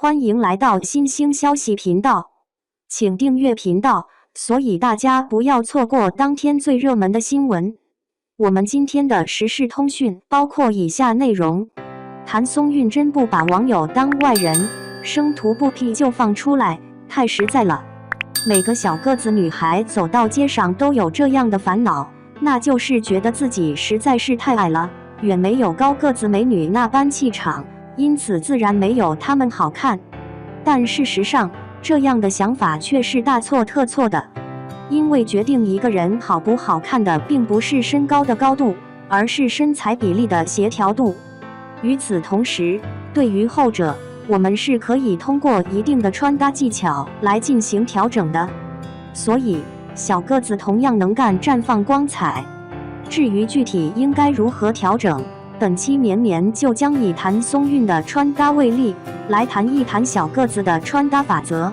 欢迎来到新兴消息频道，请订阅频道，所以大家不要错过当天最热门的新闻。我们今天的时事通讯包括以下内容：谭松韵真不把网友当外人，生图不 P 就放出来，太实在了。每个小个子女孩走到街上都有这样的烦恼，那就是觉得自己实在是太矮了，远没有高个子美女那般气场，因此自然没有她们好看。但事实上，这样的想法却是大错特错的。因为决定一个人好不好看的并不是身高的高度，而是身材比例的协调度。与此同时，对于后者，我们是可以通过一定的穿搭技巧来进行调整的。所以，小个子同样能干绽放光彩。至于具体应该如何调整，本期绵绵就将以谭松韵的穿搭为例，来谈一谈小个子的穿搭法则。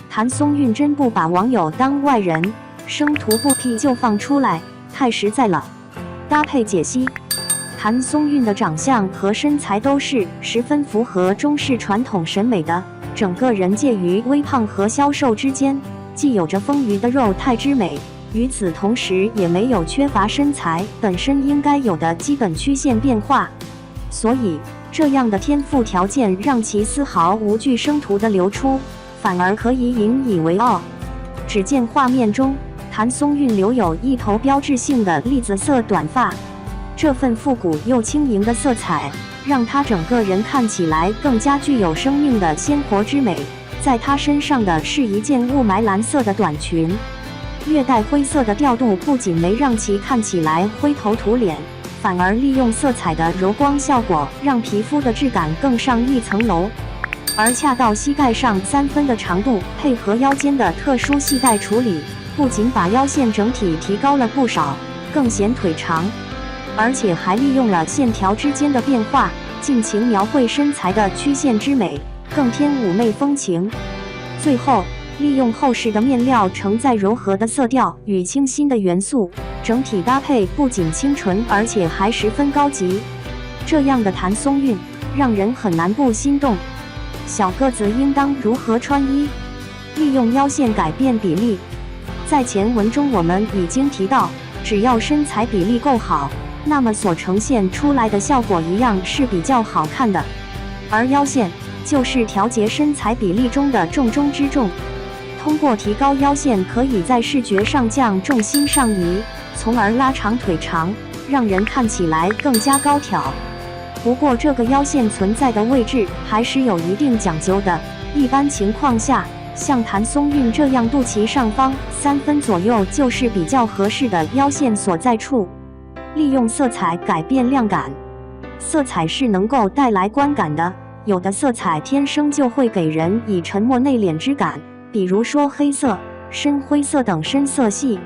谭松韵真不把网友当外人，生图不 P 就放出来，太实在了。搭配解析：谭松韵的长相和身材都是十分符合中式传统审美的，整个人介于微胖和消瘦之间，既有着丰腴的肉态之美，与此同时也没有缺乏身材本身应该有的基本曲线变化。所以，这样的天赋条件让其丝毫无惧生图的流出，反而可以引以为傲。只见画面中，谭松韵留有一头标志性的栗子色短发，这份复古又轻盈的色彩，让她整个人看起来更加具有生命的鲜活之美。在她身上的是一件雾霾蓝色的短裙，略带灰色的调度不仅没让其看起来灰头土脸，反而利用色彩的柔光效果，让皮肤的质感更上一层楼。而恰到膝盖上3分的长度，配合腰间的特殊系带处理，不仅把腰线整体提高了不少，更显腿长，而且还利用了线条之间的变化，尽情描绘身材的曲线之美，更添妩媚风情。最后，利用厚实的面料承载柔和的色调与清新的元素，整体搭配不仅清纯，而且还十分高级。这样的谭松韵，让人很难不心动。小个子应当如何穿衣？利用腰线改变比例。在前文中我们已经提到，只要身材比例够好，那么所呈现出来的效果一样是比较好看的。而腰线就是调节身材比例中的重中之重。通过提高腰线，可以在视觉上降重心上移，从而拉长腿长，让人看起来更加高挑。不过，这个腰线存在的位置还是有一定讲究的。一般情况下，像谭松韵这样肚脐上方3分左右就是比较合适的腰线所在处。利用色彩改变亮感。色彩是能够带来观感的，有的色彩天生就会给人以沉默内敛之感，比如说黑色、深灰色等深色系；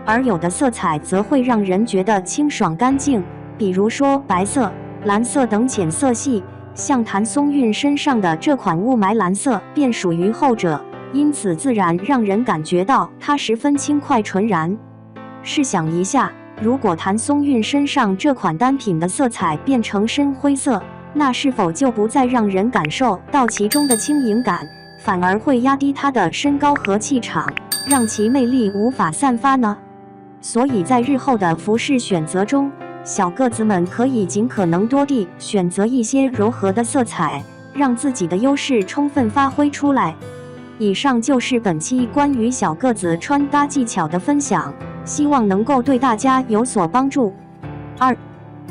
而有的色彩则会让人觉得清爽干净，比如说白色、蓝色等浅色系。像谭松韵身上的这款雾霾蓝色便属于后者，因此自然让人感觉到它十分轻快纯然。试想一下，如果谭松韵身上这款单品的色彩变成深灰色，那是否就不再让人感受到其中的轻盈感，反而会压低她的身高和气场，让其魅力无法散发呢？所以在日后的服饰选择中，小个子们可以尽可能多地选择一些柔和的色彩，让自己的优势充分发挥出来。以上就是本期关于小个子穿搭技巧的分享，希望能够对大家有所帮助。2.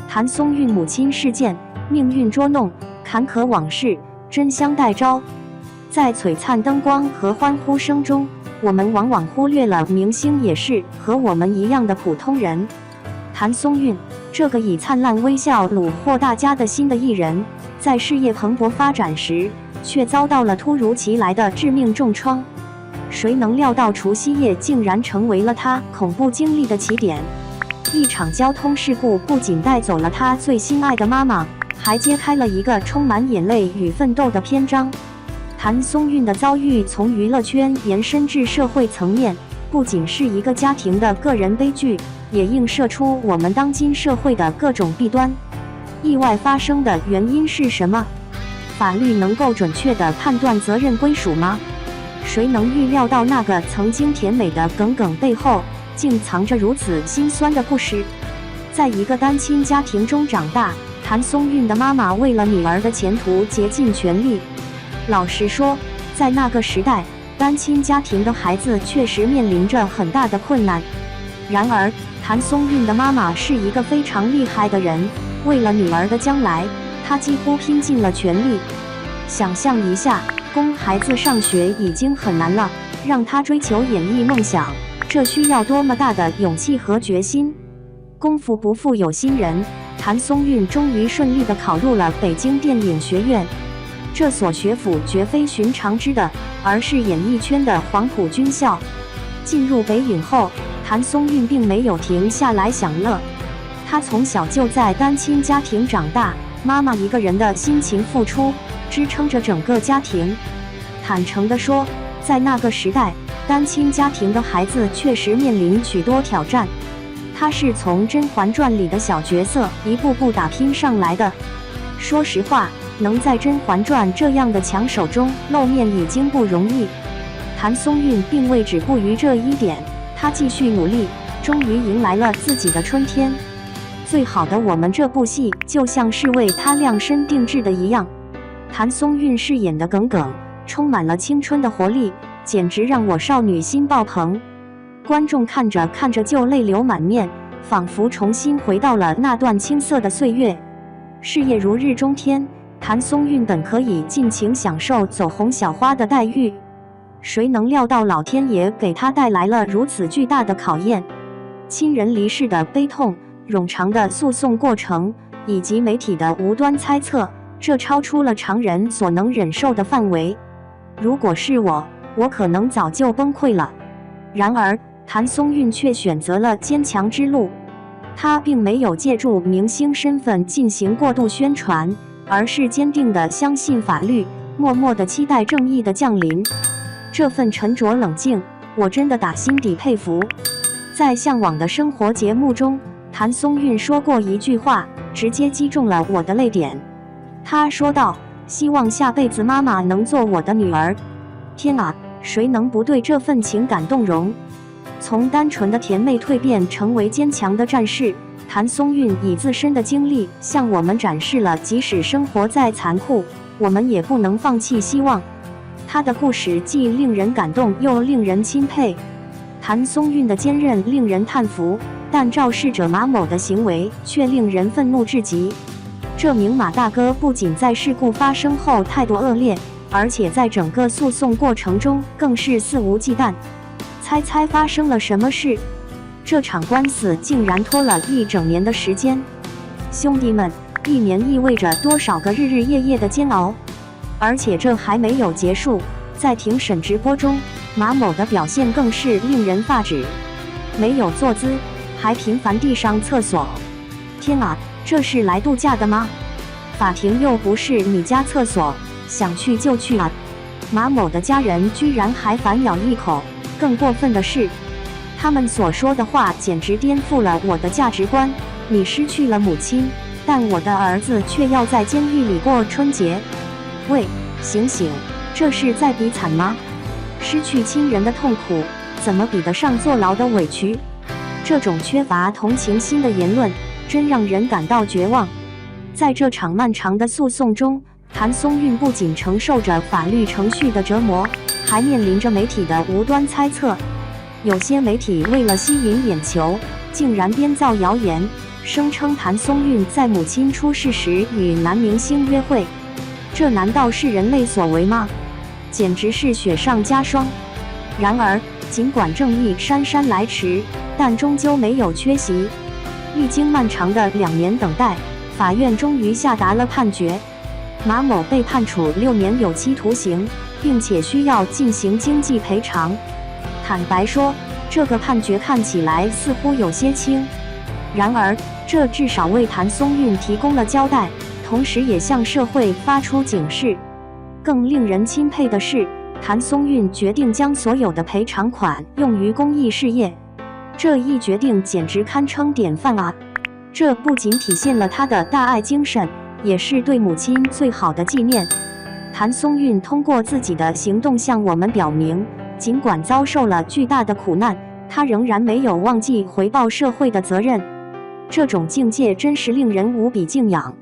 谭松韵母亲事件，命运捉弄，坎坷往事，真香待招。在璀璨灯光和欢呼声中，我们往往忽略了明星也是和我们一样的普通人。谭松韵，这个以灿烂微笑虏获大家的心的艺人，在事业蓬勃发展时，却遭到了突如其来的致命重创。谁能料到除夕夜竟然成为了他恐怖经历的起点？一场交通事故不仅带走了他最心爱的妈妈，还揭开了一个充满眼泪与奋斗的篇章。谭松韵的遭遇从娱乐圈延伸至社会层面，不仅是一个家庭的个人悲剧，也映射出我们当今社会的各种弊端。意外发生的原因是什么？法律能够准确地判断责任归属吗？谁能预料到那个曾经甜美的耿耿背后，竟藏着如此心酸的故事？在一个单亲家庭中长大，谭松韵的妈妈为了女儿的前途竭尽全力。老实说，在那个时代，单亲家庭的孩子确实面临着很大的困难。然而，谭松韵的妈妈是一个非常厉害的人，为了女儿的将来，她几乎拼尽了全力。想象一下，供孩子上学已经很难了，让她追求演艺梦想，这需要多么大的勇气和决心！功夫不负有心人，谭松韵终于顺利地考入了北京电影学院。这所学府绝非寻常之的，而是演艺圈的黄埔军校。进入北影后，谭松韵并没有停下来享乐。她从小就在单亲家庭长大，妈妈一个人的辛勤付出，支撑着整个家庭。坦诚地说，在那个时代，单亲家庭的孩子确实面临许多挑战。她是从《甄嬛传》里的小角色一步步打拼上来的。说实话，能在《甄嬛传》这样的强手中露面已经不容易。谭松韵并未止步于这一点，她继续努力，终于迎来了自己的春天。最好的我们这部戏就像是为她量身定制的一样。谭松韵饰演的耿耿，充满了青春的活力，简直让我少女心爆棚。观众看着看着就泪流满面，仿佛重新回到了那段青涩的岁月。事业如日中天，谭松韵本可以尽情享受走红小花的待遇，谁能料到老天爷给她带来了如此巨大的考验？亲人离世的悲痛、冗长的诉讼过程，以及媒体的无端猜测，这超出了常人所能忍受的范围。如果是我可能早就崩溃了。然而，谭松韵却选择了坚强之路。她并没有借助明星身份进行过度宣传，而是坚定地相信法律，默默地期待正义的降临。这份沉着冷静，我真的打心底佩服。在《向往的生活》节目中，谭松韵说过一句话，直接击中了我的泪点。她说道：“希望下辈子妈妈能做我的女儿。”天啊，谁能不对这份情感动容？从单纯的甜妹蜕变成为坚强的战士，谭松韵以自身的经历向我们展示了，即使生活再残酷，我们也不能放弃希望。她的故事既令人感动又令人钦佩。谭松韵的坚韧令人叹服，但肇事者马某的行为却令人愤怒至极。这名马大哥不仅在事故发生后态度恶劣，而且在整个诉讼过程中更是肆无忌惮。猜猜发生了什么事？这场官司竟然拖了1整年的时间。兄弟们，1年意味着多少个日日夜夜的煎熬？而且这还没有结束，在庭审直播中，马某的表现更是令人发指，没有坐姿，还频繁地上厕所。天啊，这是来度假的吗？法庭又不是你家厕所，想去就去啊！马某的家人居然还反咬一口。更过分的是，他们所说的话简直颠覆了我的价值观。你失去了母亲，但我的儿子却要在监狱里过春节。喂，醒醒，这是在比惨吗？失去亲人的痛苦，怎么比得上坐牢的委屈？这种缺乏同情心的言论，真让人感到绝望。在这场漫长的诉讼中，谭松韵不仅承受着法律程序的折磨，还面临着媒体的无端猜测。有些媒体为了吸引眼球，竟然编造谣言，声称谭松韵在母亲出事时与男明星约会。这难道是人类所为吗？简直是雪上加霜。然而，尽管正义姗姗来迟，但终究没有缺席。历经漫长的2年等待，法院终于下达了判决。马某被判处6年有期徒刑，并且需要进行经济赔偿。坦白说，这个判决看起来似乎有些轻。然而，这至少为谭松韵提供了交代，同时也向社会发出警示。更令人钦佩的是，谭松韵决定将所有的赔偿款用于公益事业。这一决定简直堪称典范啊！这不仅体现了他的大爱精神，也是对母亲最好的纪念。谭松韵通过自己的行动向我们表明，尽管遭受了巨大的苦难，她仍然没有忘记回报社会的责任。这种境界真是令人无比敬仰。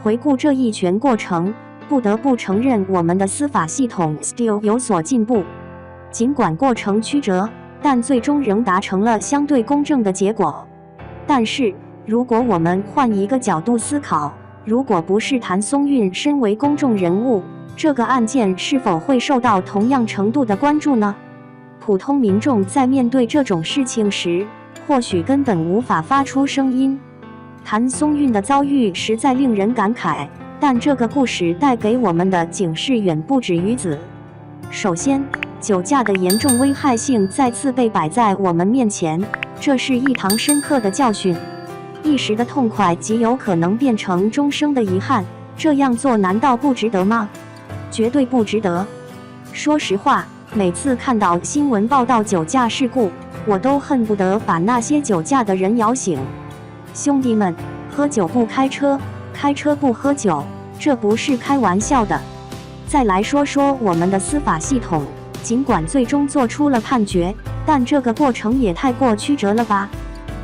回顾这一全过程，不得不承认我们的司法系统 still 有所进步。尽管过程曲折，但最终仍达成了相对公正的结果。但是，如果我们换一个角度思考，如果不是谭松韵身为公众人物，这个案件是否会受到同样程度的关注呢？普通民众在面对这种事情时，或许根本无法发出声音。谭松韵的遭遇实在令人感慨，但这个故事带给我们的警示远不止于此。首先，酒驾的严重危害性再次被摆在我们面前，这是一堂深刻的教训。一时的痛快极有可能变成终生的遗憾，这样做难道不值得吗？绝对不值得。说实话，每次看到新闻报道酒驾事故，我都恨不得把那些酒驾的人摇醒。兄弟们，喝酒不开车，开车不喝酒，这不是开玩笑的。再来说说我们的司法系统，尽管最终做出了判决，但这个过程也太过曲折了吧？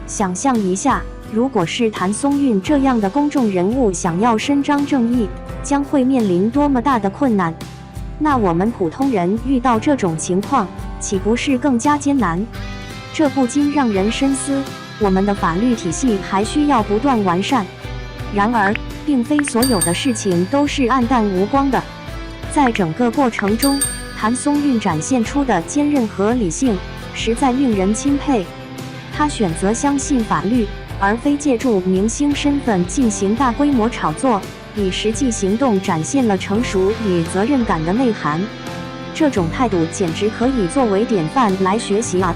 想象一下，如果是谭松韵这样的公众人物想要伸张正义，将会面临多么大的困难。那我们普通人遇到这种情况，岂不是更加艰难？这不禁让人深思，我们的法律体系还需要不断完善。然而，并非所有的事情都是暗淡无光的。在整个过程中，谭松韵展现出的坚韧和理性，实在令人钦佩。他选择相信法律，而非借助明星身份进行大规模炒作，以实际行动展现了成熟与责任感的内涵。这种态度简直可以作为典范来学习啊！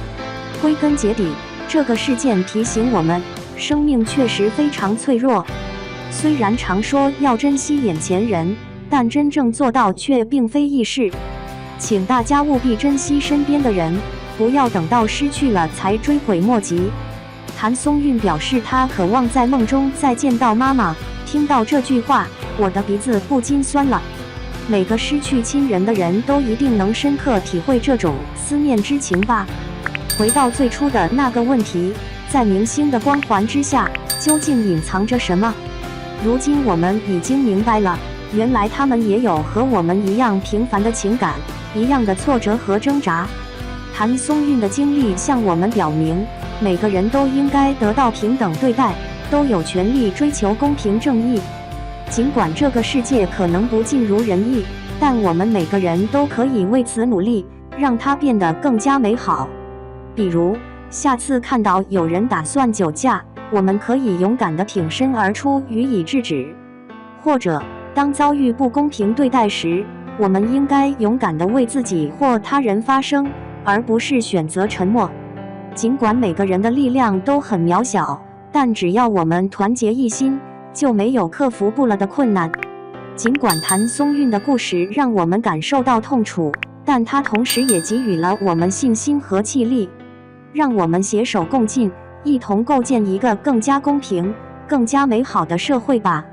归根结底，这个事件提醒我们，生命确实非常脆弱。虽然常说要珍惜眼前人，但真正做到却并非易事。请大家务必珍惜身边的人，不要等到失去了才追悔莫及。谭松韵表示，她渴望在梦中再见到妈妈。听到这句话，我的鼻子不禁酸了。每个失去亲人的人都一定能深刻体会这种思念之情吧。回到最初的那个问题，在明星的光环之下，究竟隐藏着什么？如今我们已经明白了，原来他们也有和我们一样平凡的情感，一样的挫折和挣扎。谭松韵的经历向我们表明，每个人都应该得到平等对待，都有权利追求公平正义。尽管这个世界可能不尽如人意，但我们每个人都可以为此努力，让它变得更加美好。比如，下次看到有人打算酒驾，我们可以勇敢地挺身而出予以制止；或者，当遭遇不公平对待时，我们应该勇敢地为自己或他人发声，而不是选择沉默。尽管每个人的力量都很渺小，但只要我们团结一心，就没有克服不了的困难。尽管谭松韵的故事让我们感受到痛楚，但它同时也给予了我们信心和气力。让我们携手共进，一同构建一个更加公平、更加美好的社会吧。